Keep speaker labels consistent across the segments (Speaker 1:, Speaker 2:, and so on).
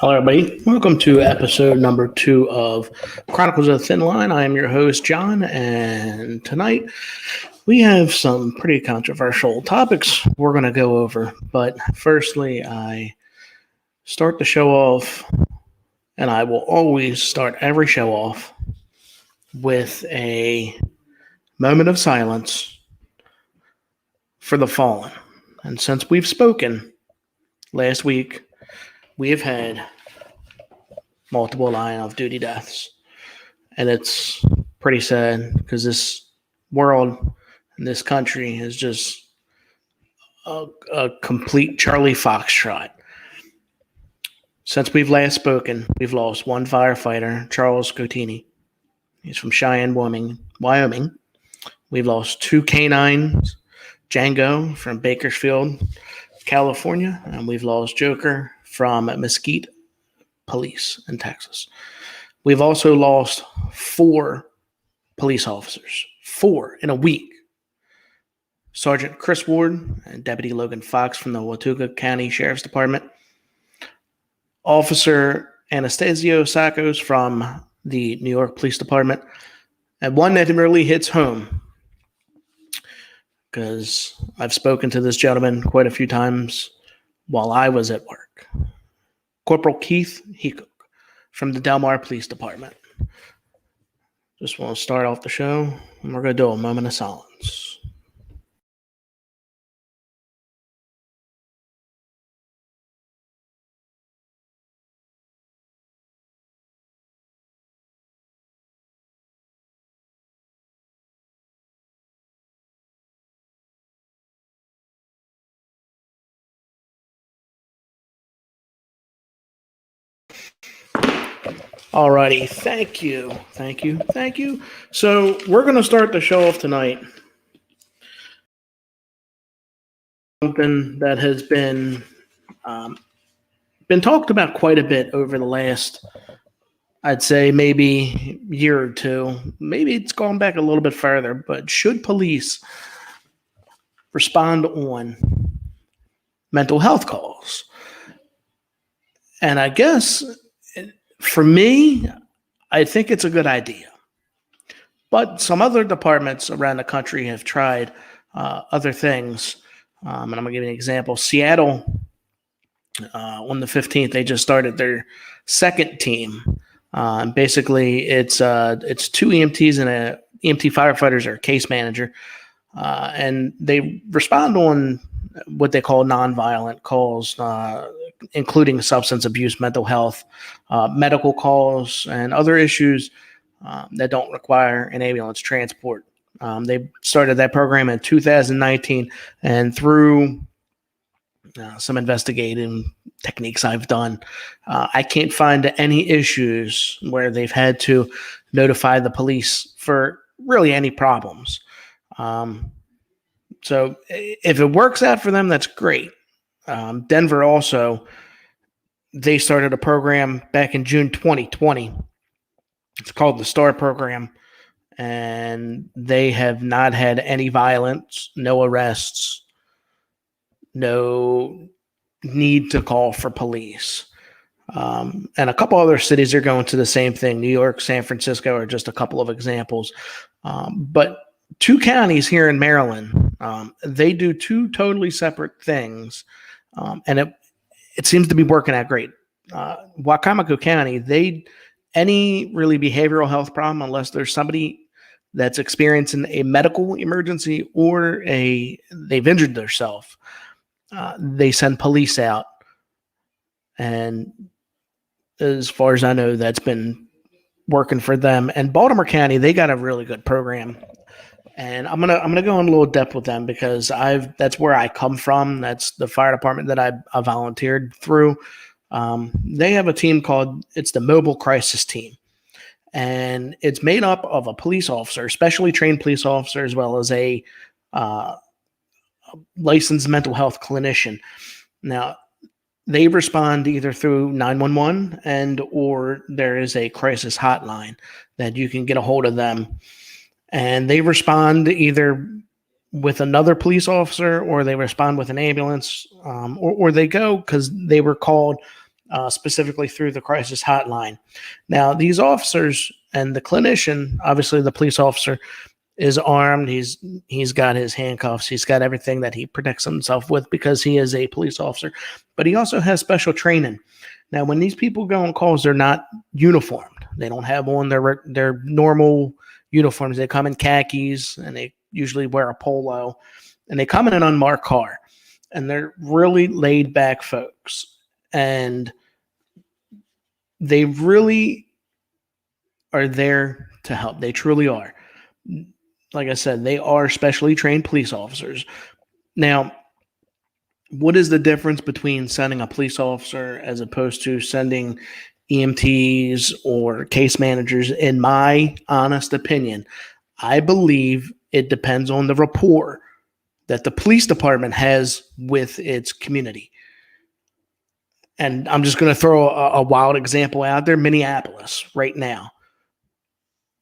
Speaker 1: Hello, everybody. Welcome to episode number 2 of Chronicles of the Thin Line. I am your host, John, and tonight we have some pretty controversial topics we're going to go over. But firstly, I start the show off, and I will always start every show off with a moment of silence for the fallen. And since we've spoken last week, we have had multiple line of duty deaths. And it's pretty sad because this world and this country is just a complete Charlie Foxtrot. Since we've last spoken, we've lost one firefighter, Charles Cotini. He's from Cheyenne, Wyoming. We've lost 2 canines, Django from Bakersfield, California, and we've lost Joker from Mesquite Police in Texas. We've also lost 4 police officers, 4 in a week. Sergeant Chris Ward and Deputy Logan Fox from the Watauga County Sheriff's Department. Officer Anastasio Sakos from the New York Police Department. And one that really hits home, because I've spoken to this gentleman quite a few times while I was at work. Corporal Keith Heacock from the Delmar Police Department. Just want to start off the show, and we're going to do a moment of silence. Alrighty, thank you. So we're going to start the show off tonight. Something that has been talked about quite a bit over the last, I'd say, maybe year or two. Maybe it's gone back a little bit further, but should police respond on mental health calls? And I guess for me, I think it's a good idea. But some other departments around the country have tried other things. And I'm going to give you an example. Seattle, on the 15th, they just started their second team. And basically, it's 2 EMTs and a EMT firefighters or a case manager. And they respond on what they call nonviolent calls, including substance abuse, mental health, medical calls, and other issues that don't require an ambulance transport. They started that program in 2019, and through some investigating techniques I've done, I can't find any issues where they've had to notify the police for really any problems. So if it works out for them, that's great. Denver also, they started a program back in June 2020. It's called the STAR program, and they have not had any violence, no arrests, no need to call for police. And a couple other cities are going to the same thing. New York, San Francisco are just a couple of examples. But 2 counties here in Maryland, they do 2 totally separate things, and it seems to be working out great. Wacomico County, any really behavioral health problem, unless there's somebody that's experiencing a medical emergency or they've injured themselves, they send police out. And as far as I know, that's been working for them. And Baltimore County, they got a really good program. And I'm gonna go in a little depth with them because that's where I come from. That's the fire department that I volunteered through. They have a team it's the Mobile Crisis Team, and it's made up of a police officer, specially trained police officer, as well as a licensed mental health clinician. Now, they respond either through 911 or there is a crisis hotline that you can get a hold of them. And they respond either with another police officer or they respond with an ambulance, or they go because they were called specifically through the crisis hotline. Now, these officers and the clinician, obviously the police officer, is armed. He's got his handcuffs. He's got everything that he protects himself with because he is a police officer. But he also has special training. Now, when these people go on calls, they're not uniformed. They don't have on their normal uniforms. They come in khakis, and they usually wear a polo, and they come in an unmarked car. And they're really laid back folks. And they really are there to help. They truly are. Like I said, they are specially trained police officers. Now, what is the difference between sending a police officer as opposed to sending EMTs or case managers? In my honest opinion, I believe it depends on the rapport that the police department has with its community. And I'm just going to throw a wild example out there. Minneapolis right now.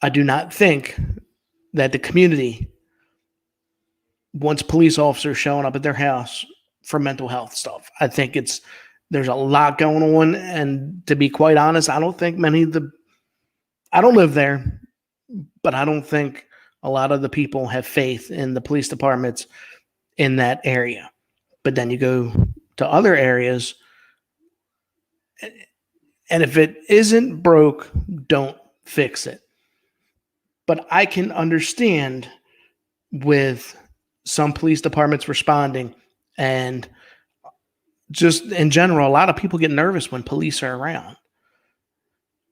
Speaker 1: I do not think that the community wants police officers showing up at their house for mental health stuff. I think there's a lot going on. And to be quite honest, I don't think I don't live there, but I don't think a lot of the people have faith in the police departments in that area. But then you go to other areas, and if it isn't broke, don't fix it. But I can understand with some police departments responding, and just in general, a lot of people get nervous when police are around.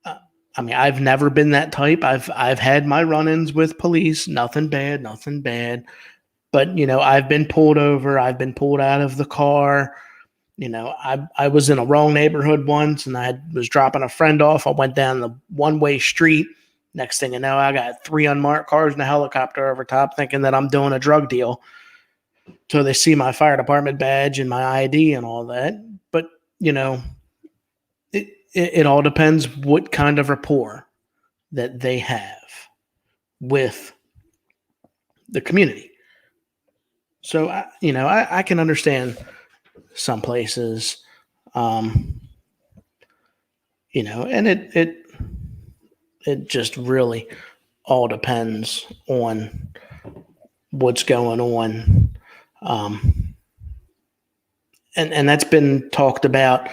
Speaker 1: I mean, I've never been that type. I've had my run-ins with police, nothing bad. But, I've been pulled over. I've been pulled out of the car. I was in a wrong neighborhood once, and I was dropping a friend off. I went down the one-way street. Next thing you know, I got 3 unmarked cars and a helicopter over top thinking that I'm doing a drug deal. So they see my fire department badge and my ID and all that. But, it all depends what kind of rapport that they have with the community. So, I can understand some places, and it just really all depends on what's going on. And that's been talked about,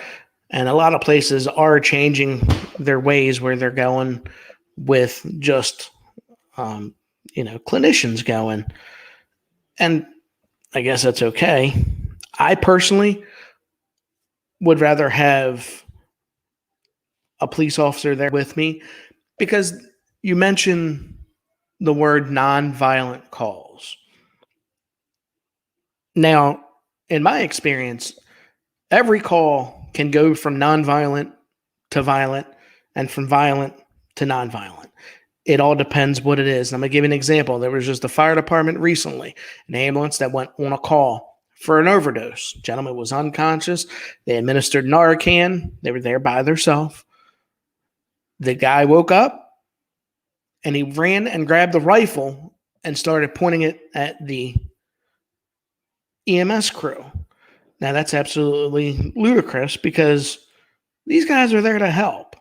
Speaker 1: and a lot of places are changing their ways where they're going with just, clinicians going. And I guess that's okay. I personally would rather have a police officer there with me, because you mentioned the word nonviolent calls. Now, in my experience, every call can go from nonviolent to violent and from violent to nonviolent. It all depends what it is. And I'm going to give you an example. There was just a fire department recently, an ambulance that went on a call for an overdose. Gentleman was unconscious. They administered Narcan. They were there by themselves. The guy woke up and he ran and grabbed the rifle and started pointing it at the EMS crew. Now, that's absolutely ludicrous because these guys are there to help,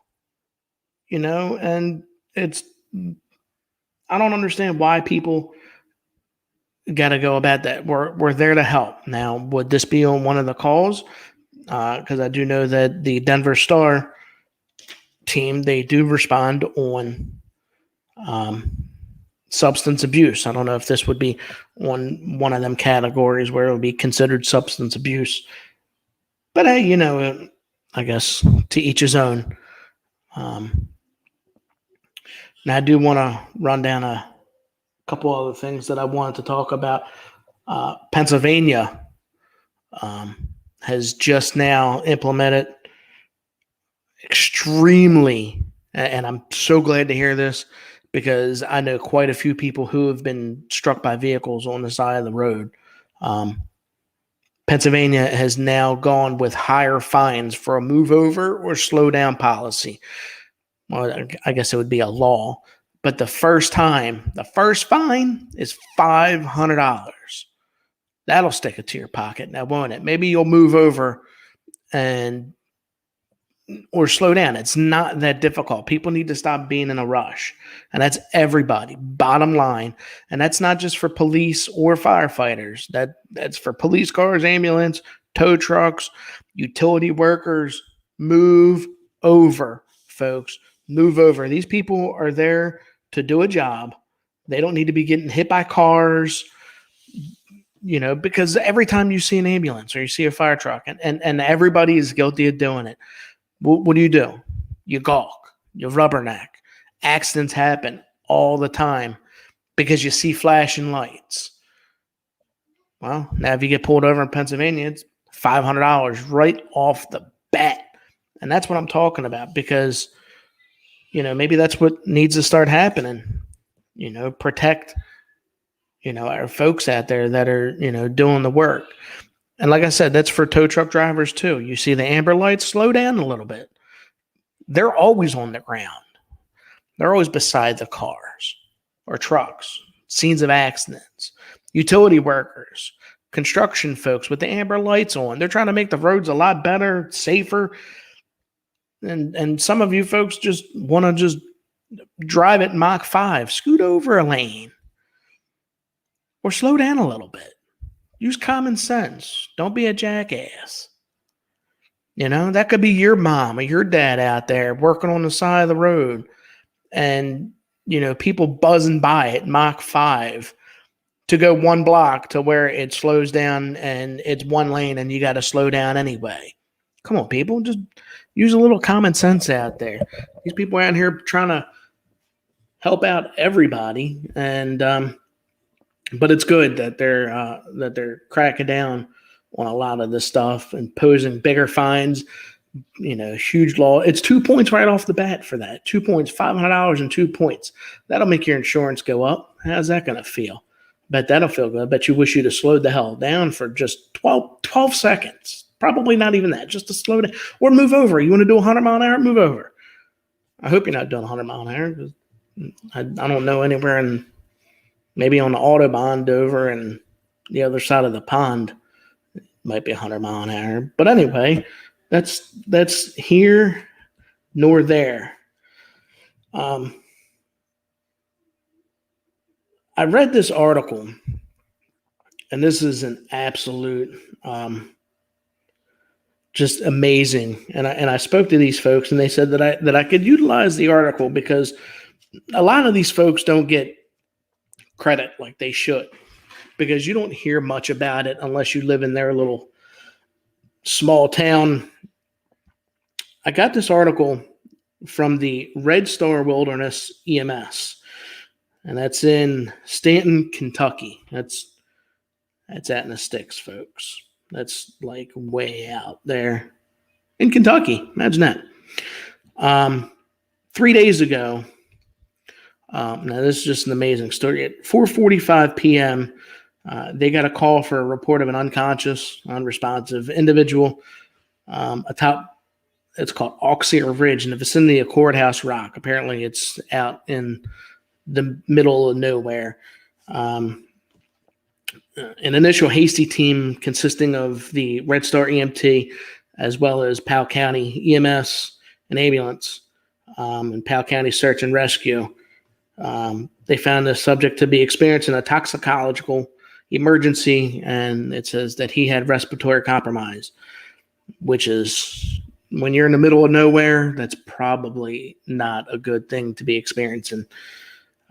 Speaker 1: and I don't understand why people got to go about that. We're there to help. Now, would this be on one of the calls? Because I do know that the Denver Star team, they do respond on substance abuse. I don't know if this would be on one of them categories where it would be considered substance abuse. But hey, I guess to each his own. Now, I do want to run down a couple other things that I wanted to talk about. Pennsylvania has just now implemented extremely, and I'm so glad to hear this because I know quite a few people who have been struck by vehicles on the side of the road. Pennsylvania has now gone with higher fines for a move over or slow down policy. Well, I guess it would be a law, but the first fine is $500. That'll stick it to your pocket now, won't it? Maybe you'll move over and or slow down. It's not that difficult. People need to stop being in a rush. And that's everybody, bottom line. And that's not just for police or firefighters. That's for police cars, ambulance, tow trucks, utility workers. Move over, folks. Move over. These people are there to do a job. They don't need to be getting hit by cars, because every time you see an ambulance or you see a fire truck, and everybody is guilty of doing it, what do? You gawk, you rubberneck. Accidents happen all the time because you see flashing lights. Well, now if you get pulled over in Pennsylvania, it's $500 right off the bat. And that's what I'm talking about, because, maybe that's what needs to start happening. Protect, our folks out there that are, doing the work. And like I said, that's for tow truck drivers too. You see the amber lights, slow down a little bit. They're always on the ground. They're always beside the cars or trucks, scenes of accidents, utility workers, construction folks with the amber lights on. They're trying to make the roads a lot better, safer. And some of you folks just want to just drive at Mach 5, scoot over a lane, or slow down a little bit. Use common sense. Don't be a jackass. That could be your mom or your dad out there working on the side of the road, and, people buzzing by at Mach 5 to go one block to where it slows down and it's one lane and you got to slow down anyway. Come on, people. Just use a little common sense out there. These people out here trying to help out everybody, and but it's good that they're cracking down on a lot of this stuff and posing bigger fines. Huge law. It's 2 points right off the bat for that. 2 points, $500 and 2 points. That'll make your insurance go up. How's that going to feel? Bet that'll feel good. Bet you wish you'd have slowed the hell down for just 12 seconds. Probably not even that. Just to slow down or move over. You want to do 100 mile an hour? Move over. I hope you're not doing 100 mile an hour, because I don't know anywhere, and maybe on the Autobahn over and the other side of the pond might be 100 mile an hour. But anyway, that's here nor there. I read this article, and this is an absolute just amazing. And I spoke to these folks, and they said that I could utilize the article because a lot of these folks don't get credit like they should, because you don't hear much about it unless you live in their little small town. I got this article from the Red Star Wilderness EMS, and that's in Stanton, Kentucky. That's out in the sticks, folks. That's like way out there in Kentucky. Imagine that. 3 days ago, now this is just an amazing story. At 4:45 p.m., they got a call for a report of an unconscious, unresponsive individual atop, it's called Auxier Ridge, in the vicinity of Courthouse Rock. Apparently, it's out in the middle of nowhere. An initial hasty team consisting of the Red Star EMT as well as Powell County EMS and ambulance and Powell County Search and Rescue. They found the subject to be experiencing a toxicological emergency, and it says that he had respiratory compromise, which is, when you're in the middle of nowhere, that's probably not a good thing to be experiencing.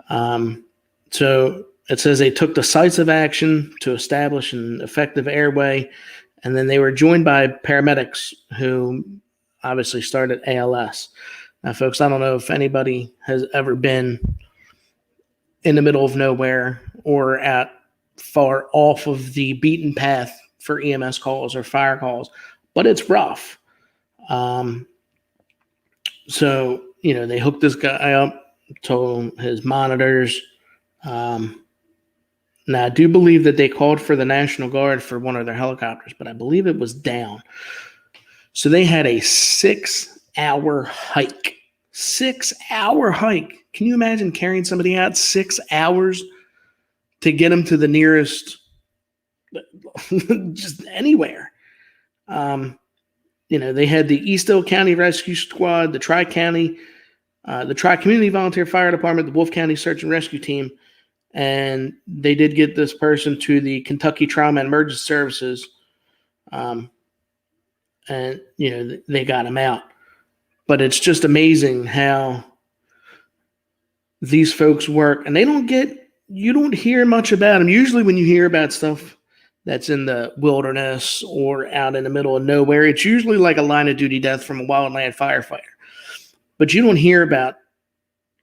Speaker 1: So it says they took decisive action to establish an effective airway, and then they were joined by paramedics who obviously started ALS. Now, folks, I don't know if anybody has ever been in the middle of nowhere or at far off of the beaten path for EMS calls or fire calls, but it's rough. So, they hooked this guy up, told him his monitors. Now, I do believe that they called for the National Guard for one of their helicopters, but I believe it was down. So they had a 6-hour hike. 6-hour hike. Can you imagine carrying somebody out 6 hours to get them to the nearest, just anywhere? They had the Eastdale County Rescue Squad, the Tri-County, the Tri-Community Volunteer Fire Department, the Wolf County Search and Rescue Team, and they did get this person to the Kentucky Trauma and Emergency Services, and they got him out. But it's just amazing how these folks work, and you don't hear much about them. Usually when you hear about stuff that's in the wilderness or out in the middle of nowhere, it's usually like a line of duty death from a wildland firefighter. But you don't hear about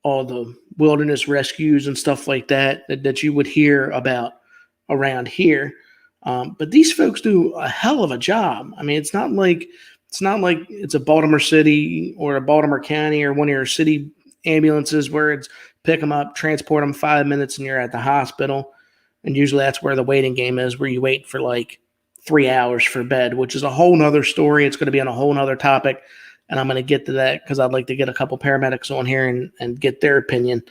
Speaker 1: all the wilderness rescues and stuff like that you would hear about around here. But these folks do a hell of a job. I mean, it's not like it's a Baltimore City or a Baltimore County or one of your city ambulances where it's pick them up, transport them 5 minutes, and you're at the hospital. And usually that's where the waiting game is, where you wait for like 3 hours for bed, which is a whole nother story. It's going to be on a whole nother topic. And I'm going to get to that because I'd like to get a couple paramedics on here and get their opinion.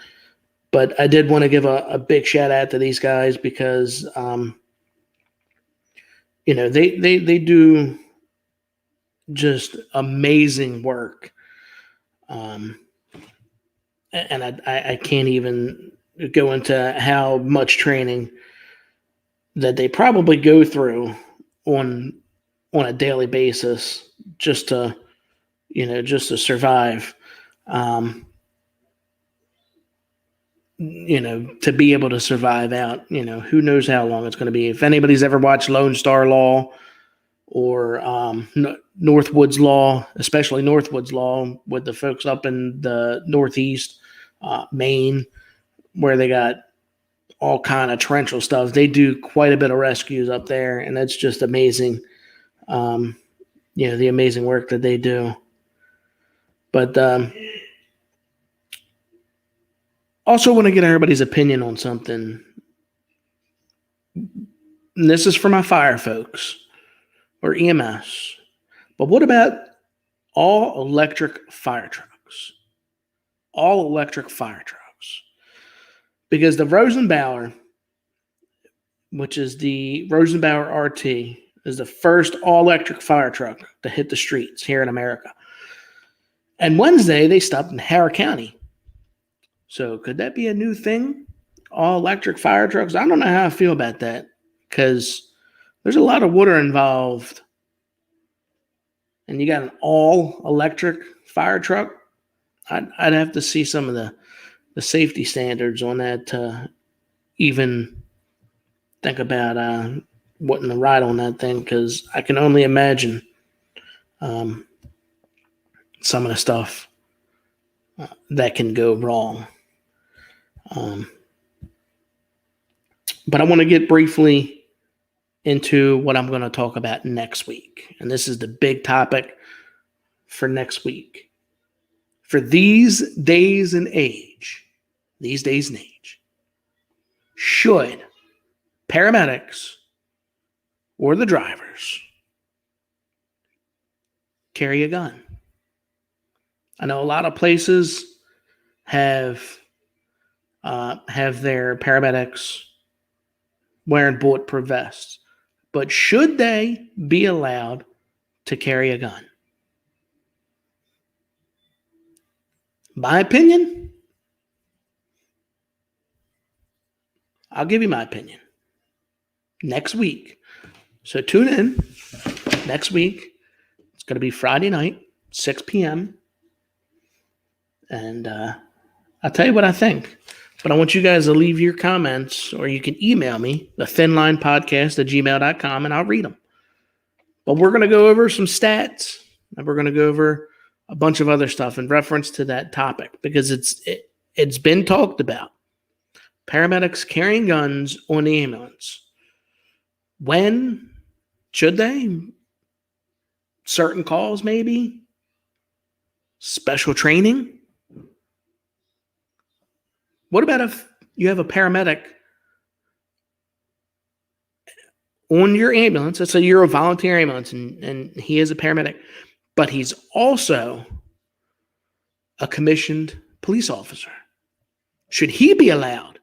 Speaker 1: But I did want to give a big shout out to these guys because, they do just amazing work. And I can't even go into how much training that they probably go through on a daily basis just to survive, to be able to survive out, who knows how long it's going to be. If anybody's ever watched Lone Star Law or Northwoods Law, especially Northwoods Law with the folks up in the Northeast, Maine, where they got all kind of torrential stuff, they do quite a bit of rescues up there, and that's just amazing. The amazing work that they do. But also want to get everybody's opinion on something. And this is for my fire folks or EMS. But what about all electric fire trucks? All electric fire trucks. Because the Rosenbauer, which is the Rosenbauer RT, is the first all-electric fire truck to hit the streets here in America. And Wednesday, they stopped in Howard County. So could that be a new thing? All-electric fire trucks? I don't know how I feel about that because there's a lot of water involved. And you got an all-electric fire truck? I'd have to see some of the safety standards on that to even think about wanting to ride on that thing, because I can only imagine some of the stuff that can go wrong. But I want to get briefly into what I'm going to talk about next week. And this is the big topic for next week. For these days and age, should paramedics or the drivers carry a gun? I know a lot of places have their paramedics wearing bulletproof vests, but should they be allowed to carry a gun? My opinion, I'll give you my opinion next week. So tune in next week. It's going to be Friday night, 6 p.m. And I'll tell you what I think. But I want you guys to leave your comments, or you can email me, thethinlinepodcast@gmail.com, and I'll read them. But we're going to go over some stats, and we're going to go over a bunch of other stuff in reference to that topic, because it's been talked about. Paramedics carrying guns on the ambulance. When? Should they? Certain calls, maybe? Special training? What about if you have a paramedic on your ambulance? Let's say you're a volunteer ambulance and he is a paramedic, but he's also a commissioned police officer. Should he be allowed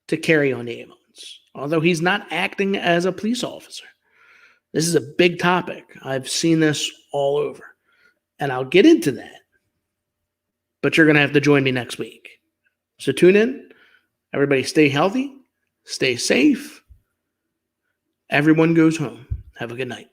Speaker 1: to carry on the ambulance, although he's not acting as a police officer? This is a big topic. I've seen this all over, and I'll get into that. But you're going to have to join me next week. So tune in. Everybody stay healthy, stay safe. Everyone goes home. Have a good night.